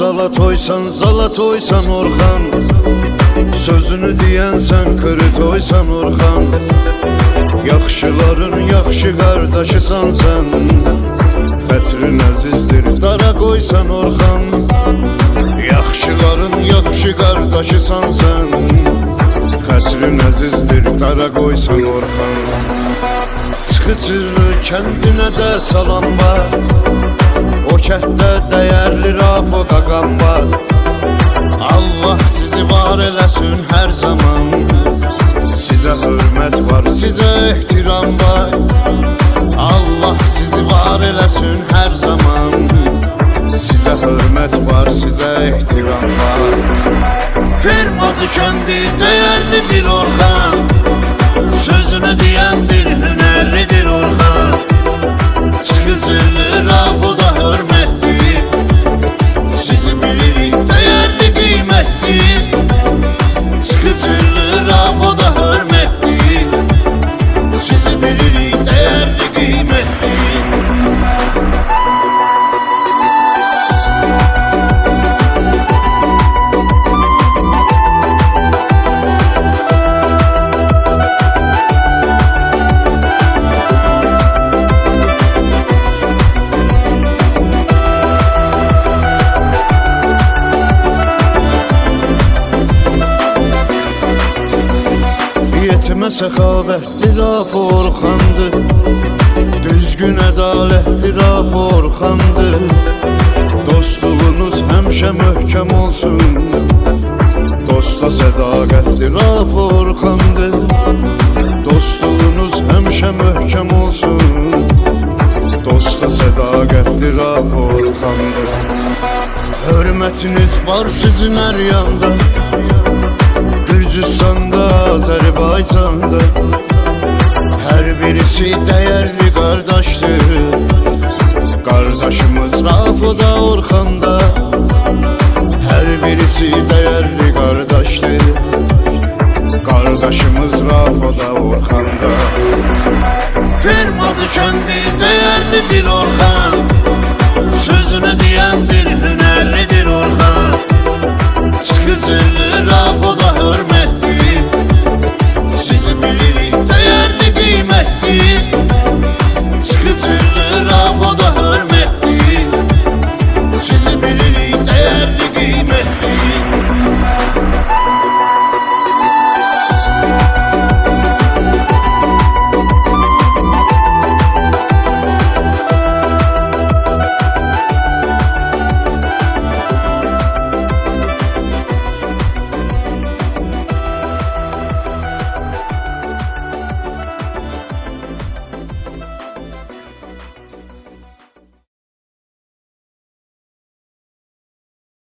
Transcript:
zala toysan Orxan. Sözünü deyən sən kırı toysan Orxan. Yaxşıların yaxşı qardaşısan sən. Xətrin əzizdir dara qoysan Orxan. Yaxşıların yaxşı qardaşısan sən. Xətrin əzizdir dara qoysan Orxan. Çıxıcılı kəndinə də salam var. O kənddə dəyərli Rafo qaqam var. Allah sizi var eləsin hər zaman. Sizə hörmət var, sizə ehtiram var. Allah sizi var eləsin hər zaman. Sizə hörmət var, sizə ehtiram var. Fermadı kəndi dəyərlidir Orxan. Sözünü deyəndir, hünərlidir Orxan. Çıxıcılı Rafo da hörmətdir. Sizi bilirik dəyərli qiymətdir. Çıxıcılı Rafo da hörmətdir. Sizi bilirik dəyərli qiymətdir. Yetimə səxavətli Rafo Orxandır. Düzgün ədalətli Rafo Orxandır. Dostluğunuz həmişə möhkəm olsun. Dosta sədaqətli Rafo Orxandır. Dostluğunuz həmişə möhkəm olsun. Dosta sədaqətli Rafo Orxandır. Hörmətiniz var sizin hər yanda. Gürcüstanda, Azərbaycanda. Hər birisi dəyərli qardaşdır. Qardaşımız Rafo da Orxanda. Hər birisi dəyərli qardaşdır. Qardaşımız Rafo da Orxanda. Fermadı kəndi dəyərlidir Orxan. Sözünü deyəndir, hünərlidir Orxan. Çıxıcılı Rafo da